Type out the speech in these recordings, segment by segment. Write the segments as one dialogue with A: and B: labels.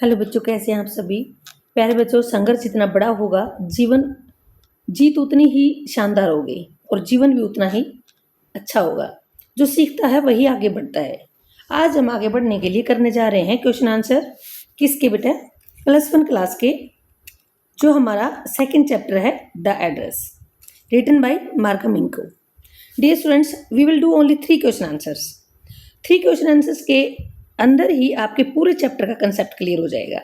A: Hello बच्चों, कैसे हैं आप सभी। प्यारे बच्चों, संघर्ष जितना बड़ा होगा जीवन जीत उतनी ही शानदार होगी और जीवन भी उतना ही अच्छा होगा। जो सीखता है वही आगे बढ़ता है। आज हम आगे बढ़ने के लिए करने जा रहे हैं क्वेश्चन आंसर। किसके बेटा? +1 क्लास के। जो हमारा सेकंड चैप्टर है the address, written by Marga Minco. Dear students, we will do only 3 question answers. 3 question answers के अंदर ही आपके पूरे चैप्टर का कंसेप्ट क्लियर हो जाएगा।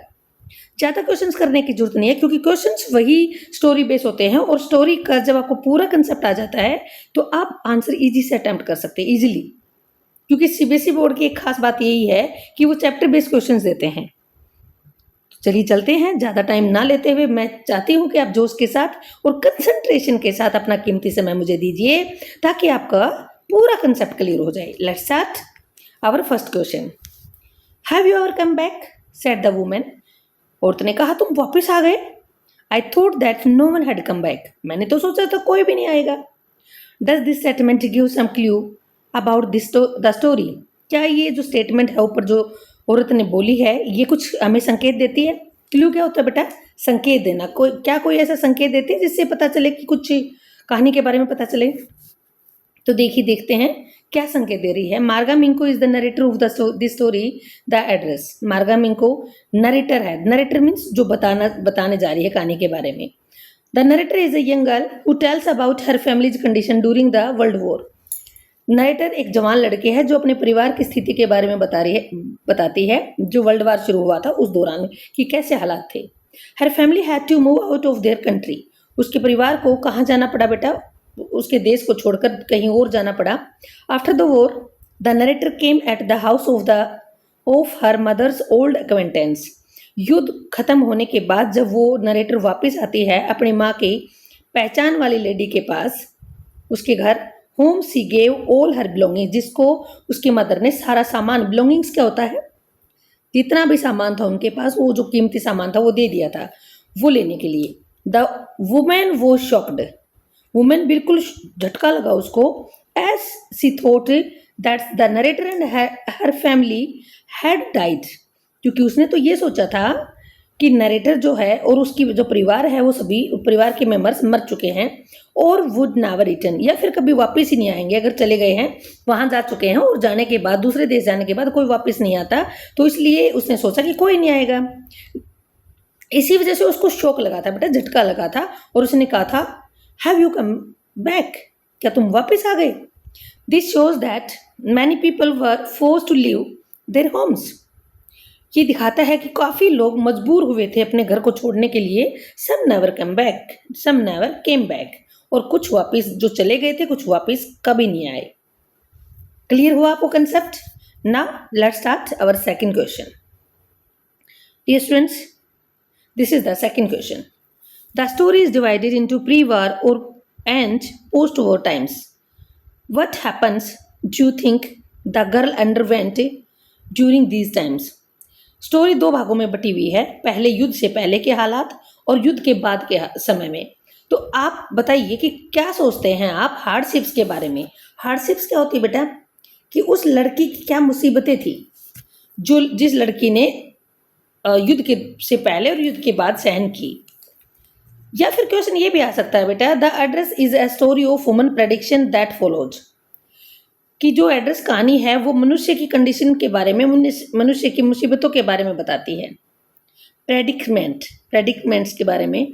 A: ज़्यादा क्वेश्चंस करने की जरूरत नहीं है, क्योंकि क्वेश्चंस वही स्टोरी बेस होते हैं और स्टोरी का जब आपको पूरा कंसेप्ट आ जाता है तो आप आंसर इजी से अटेम्प्ट कर सकते हैं इजीली। क्योंकि सीबीएसई बोर्ड की एक खास बात यही है कि वो चैप्टर बेस्ड क्वेश्चंस देते हैं। तो चलिए चलते हैं, ज़्यादा टाइम ना लेते हुए मैं चाहती हूँ कि आप जोश के साथ और कंसंट्रेशन के साथ अपना कीमती समय मुझे दीजिए ताकि आपका पूरा कंसेप्ट क्लियर हो जाए। Let's start our first question. Have you ever come back? Said the women. औरत ने कहा, तुम वापस आ गए? I thought that no one had come back. मैंने तो सोचा था कोई भी नहीं आएगा। Does this statement give some clue about this the story? क्या ये जो स्टेटमेंट है ऊपर जो औरत ने बोली है ये कुछ हमें संकेत देती है? क्लू क्या होता है बेटा? संकेत देना। कोई ऐसा संकेत देती है जिससे पता चले कि कुछ कहानी के बारे में पता चले? तो देखते हैं क्या संकेत दे रही है। मार्गा मिंको is the narrator of this story the address. मार्गा मिंको नरेटर है। नरेटर मीन्स जो बताने जा रही है कहानी के बारे में। The narrator is a young girl who tells about her families condition during the world war. Narrator एक जवान लड़के है जो अपने परिवार की स्थिति के बारे में बताती है जो वर्ल्ड वार शुरू हुआ था उस दौरान कि कैसे हालात थे। हर family had to move out of their country. उसके परिवार को कहाँ जाना पड़ा बेटा? उसके देश को छोड़कर कहीं और जाना पड़ा। After the war the narrator came at the house of her mother's old acquaintance. युद्ध खत्म होने के बाद जब वो नरेटर वापस आती है अपनी माँ की पहचान वाली लेडी के पास, उसके घर, होम सी गेव ऑल हर बिलोंगिंग, जिसको उसकी मदर ने सारा सामान, बिलोंगिंग्स क्या होता है? जितना भी सामान था उनके पास, वो जो कीमती सामान था वो दे दिया था वो लेने के लिए। द वुमेन वो शॉक्ड। वुमेन बिल्कुल झटका लगा उसको। As she thought that the narrator and her family had died. क्योंकि उसने तो ये सोचा था कि नरेटर जो है और उसकी जो परिवार है वो सभी परिवार के मेंबर्स मर चुके हैं और वुड नेवर रिटर्न, या फिर कभी वापस ही नहीं आएंगे। अगर चले गए हैं, वहां जा चुके हैं और जाने के बाद, दूसरे देश जाने के बाद कोई वापस नहीं आता, तो इसलिए उसने सोचा कि कोई नहीं आएगा। इसी वजह से उसको शौक लगा था बेटा, झटका लगा था, और उसने कहा था हैव यू कम बैक? क्या तुम वापस आ गए? This shows that many people were force to leave their homes. ये दिखाता है कि काफी लोग मजबूर हुए थे अपने घर को छोड़ने के लिए। सम नेवर कम बैक, सम नेवर केम बैक। और कुछ वापस जो चले गए थे, कुछ वापस कभी नहीं आए। क्लियर हुआ आपको concept? Now let's start our second question. Dear students, this is the second question. The story is divided into pre-war and post-war times. What happens do you think the girl underwent during these times? Story 2 भागों में बटी हुई है, पहले युद्ध से पहले के हालात और युद्ध के बाद के समय में। तो आप बताइए कि क्या सोचते हैं आप हार्डशिप्स के बारे में। हार्डशिप्स क्या होती है बेटा? कि उस लड़की की क्या मुसीबतें थी जो जिस लड़की ने युद्ध के से पहले और युद्ध के बाद सहन की। या फिर क्वेश्चन ये भी आ सकता है बेटा, the address is a story of woman prediction that follows. कि जो एड्रेस कहानी है वो मनुष्य की कंडीशन के बारे में, मनुष्य की मुसीबतों के बारे में बताती है। प्रेडिक्मेंट्स के बारे में।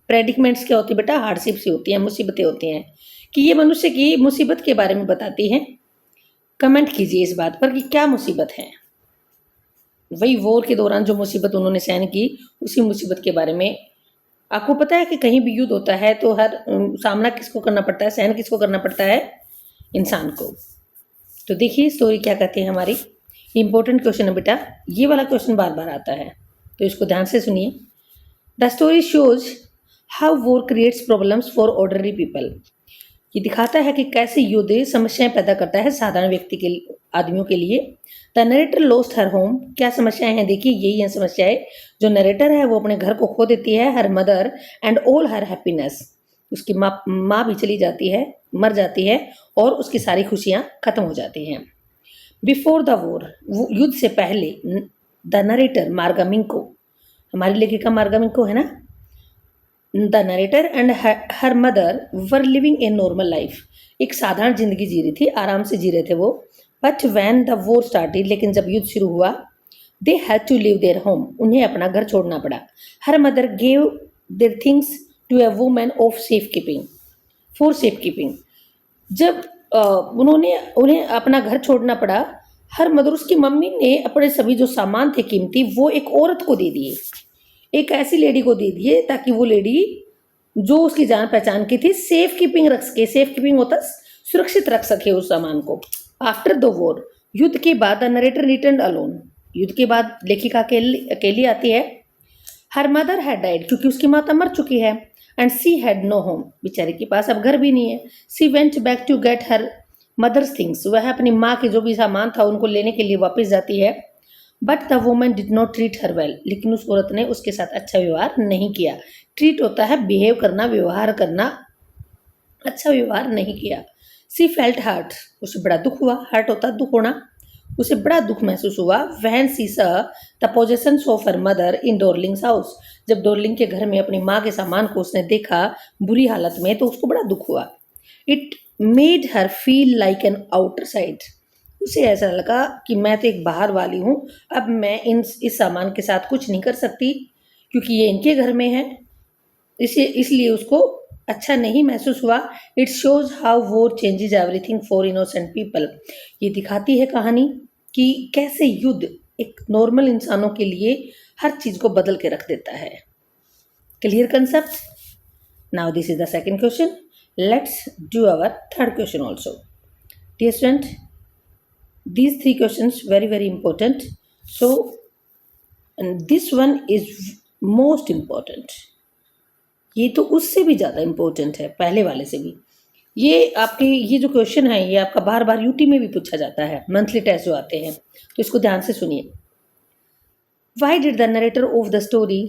A: प्रेडिक्मेंट्स क्या होती है बेटा? हार्डशिप्स होती हैं, मुसीबतें होती हैं, कि ये मनुष्य की मुसीबत के बारे में बताती है। कमेंट कीजिए इस बात पर कि क्या मुसीबत है। वही वॉर के दौरान जो मुसीबत उन्होंने सहन की, उसी मुसीबत के बारे में। आपको पता है कि कहीं भी युद्ध होता है तो हर सामना किसको करना पड़ता है, सहन किसको करना पड़ता है? इंसान को। तो देखिए स्टोरी क्या कहती है हमारी। इंपॉर्टेंट क्वेश्चन है बेटा, ये वाला क्वेश्चन बार बार आता है तो इसको ध्यान से सुनिए। The story shows how war creates problems for ordinary people. ये दिखाता है कि कैसे युद्ध समस्याएं पैदा करता है साधारण व्यक्ति के आदमियों के लिए। The narrator lost her home. क्या समस्याएं हैं? देखिए यही है समस्याएं। जो नरेटर है वो अपने घर को खो देती है। Her mother and all her happiness. उसकी माँ भी चली जाती है, मर जाती है, और उसकी सारी खुशियां खत्म हो जाती हैं। बिफोर द वॉर, युद्ध से पहले, द नरेटर मार्गा मिंको, हमारी लेखिका मार्गा मिंको है ना, the narrator and her mother were living a normal life, एक साधारण जिंदगी जी रही थी, आराम से जी रहे थे वो। But when the war started, लेकिन जब युद्ध शुरू हुआ, they had to live their home, उन्हें अपना घर छोड़ना पड़ा। Her mother gave their things to a woman of safe keeping, for safe keeping, जब उन्होंने उन्हें अपना घर छोड़ना पड़ा, हर मदर उसकी मम्मी ने अपने सभी जो सामान थे कीमती वो एक औरत को दे दिए, एक ऐसी लेडी को दे दिए ताकि वो लेडी जो उसकी जान पहचान की थी सेफ कीपिंग रख सके, सेफ कीपिंग होता सुरक्षित रख सके उस सामान को। आफ्टर द वॉर, युद्ध के बाद द नरेटर रिटर्न अलोन, युद्ध के बाद लेखिका अकेली अकेली आती है। हर मदर हैड डाइड, क्योंकि उसकी माता मर चुकी है। And she had no home, बेचारे के पास अब घर भी नहीं है। She went back to get her mother's things, वह अपनी माँ के जो भी सामान था उनको लेने के लिए वापस जाती है। But the woman did not treat her well, लेकिन उस औरत ने उसके साथ अच्छा व्यवहार नहीं किया। ट्रीट होता है बिहेव करना, व्यवहार करना, अच्छा व्यवहार नहीं किया। सी फेल्ट हर्ट, उसे बड़ा दुख हुआ, हर्ट होता दुख होना, उसे बड़ा दुख महसूस हुआ। When she saw the possessions of her mother in Dorling's house, जब डॉर्लिंग के घर में अपनी माँ के सामान को उसने देखा बुरी हालत में तो उसको बड़ा दुख हुआ। It made her feel like an outer side, उसे ऐसा लगा कि मैं तो एक बाहर वाली हूँ, अब मैं इस सामान के साथ कुछ नहीं कर सकती क्योंकि ये इनके घर में है, इसलिए उसको अच्छा नहीं महसूस हुआ। It shows how war changes everything for innocent people, ये दिखाती है कहानी कि कैसे युद्ध एक नॉर्मल इंसानों के लिए हर चीज़ को बदल के रख देता है। Clear concept? Now this is the second question, let's do our third question also. Dear student, these three questions very important, so and this one is most important, ये तो उससे भी ज़्यादा इम्पोर्टेंट है, पहले वाले से भी। ये आपके ये जो क्वेश्चन है ये आपका बार बार यूटी में भी पूछा जाता है, मंथली टेस्ट जो आते हैं, तो इसको ध्यान से सुनिए। Why did the narrator of the story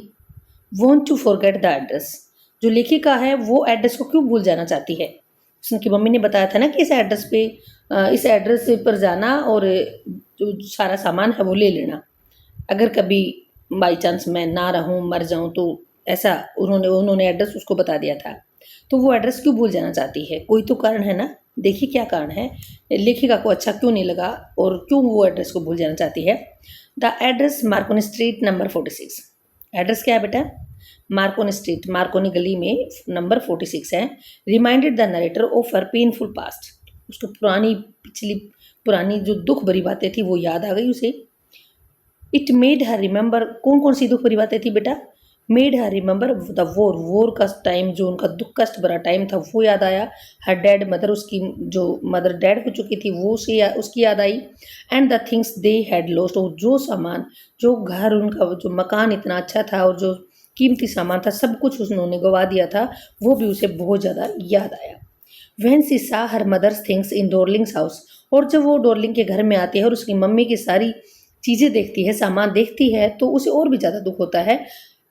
A: want to forget the address, जो लेखिका है वो एड्रेस को क्यों भूल जाना चाहती है? उसकी मम्मी ने बताया था ना कि इस एड्रेस पर जाना और जो सारा सामान है वो ले लेना, अगर कभी बाई चांस मैं ना रहूं, मर जाऊं, तो ऐसा उन्होंने एड्रेस उसको बता दिया था। तो वो एड्रेस क्यों भूल जाना चाहती है? कोई तो कारण है ना, देखिए क्या कारण है, लेखिका को अच्छा क्यों नहीं लगा और क्यों वो एड्रेस को भूल जाना चाहती है। The address Markovnikov street number 46, address क्या है बेटा? मार्कोनी स्ट्रीट, मार्कोनी गली में नंबर 46 है। Reminded the narrator of her painful past, उसको पुरानी जो दुख भरी बातें थी वो याद आ गई उसे। इट मेड हर रिमेंबर, कौन कौन सी दुख भरी बातें थी बेटा? Made her remember the war का टाइम, जो उनका दुख कष्ट भरा टाइम था वो याद आया। हर डैड मदर, उसकी जो मदर डैड हो चुकी थी वो उसकी याद आई। And the things they had lost, और जो सामान, जो घर उनका, जो मकान इतना अच्छा था और जो कीमती सामान था सब कुछ उन्होंने गवा दिया था, वो भी उसे बहुत ज़्यादा याद आया। When she saw her mother's things in Dorling's house, और जब वो डॉर्लिंग के घर में आती है और उसकी मम्मी की सारी चीज़ें देखती है, सामान देखती है, तो उसे और भी ज़्यादा दुख होता है।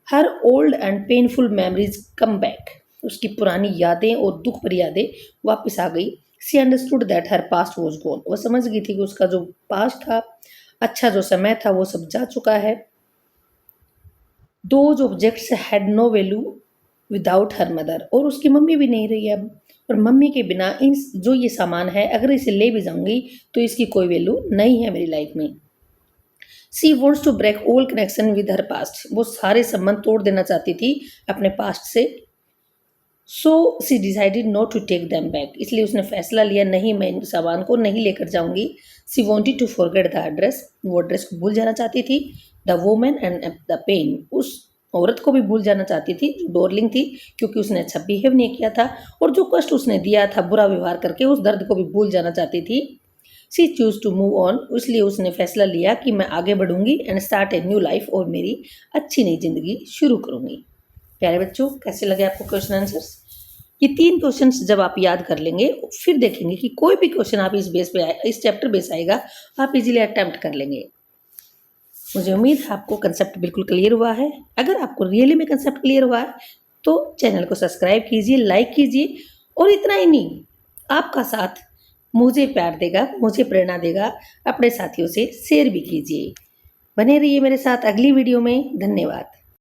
A: Her old and painful memories come back, उसकी पुरानी यादें और दुख भरी यादें वापस आ गई। She understood that her past was gone, वह समझ गई थी कि उसका जो पास्ट था, अच्छा जो समय था वो सब जा चुका है। Those objects had no value without her mother, और उसकी मम्मी भी नहीं रही अब, और मम्मी के बिना इन जो ये सामान है अगर इसे ले भी जाऊंगी तो इसकी कोई वैल्यू नहीं है मेरी लाइफ में। She wants to break all connection with her past, वो सारे संबंध तोड़ देना चाहती थी अपने पास्ट से। So she decided not to take them back, इसलिए उसने फैसला लिया नहीं, मैं इन सामान को नहीं लेकर जाऊंगी। She wanted to forget the address, वो एड्रेस को भूल जाना चाहती थी। The woman and the pain, उस औरत को भी भूल जाना चाहती थी जो डॉर्लिंग थी, क्योंकि उसने अच्छा बिहेव नहीं किया था, और जो कष्ट उसने दिया था बुरा व्यवहार करके, उस दर्द को भी भूल जाना चाहती थी। She choose to move on, इसलिए उसने फैसला लिया कि मैं आगे बढ़ूंगी and start a new life, और मेरी अच्छी नई जिंदगी शुरू करूंगी। प्यारे बच्चों, कैसे लगे आपको क्वेश्चन आंसर्स? ये 3 क्वेश्चंस जब आप याद कर लेंगे फिर देखेंगे कि कोई भी क्वेश्चन आप इस चैप्टर बेस आएगा आप इजीली अटेम्प्ट कर लेंगे। मुझे उम्मीद है आपको कंसेप्ट बिल्कुल क्लियर हुआ है। अगर आपको रियली में कंसेप्ट क्लियर हुआ है तो चैनल को सब्सक्राइब कीजिए, लाइक कीजिए, और इतना ही नहीं, आपका साथ मुझे प्यार देगा, मुझे प्रेरणा देगा, अपने साथियों से शेयर भी कीजिए। बने रहिए मेरे साथ अगली वीडियो में। धन्यवाद।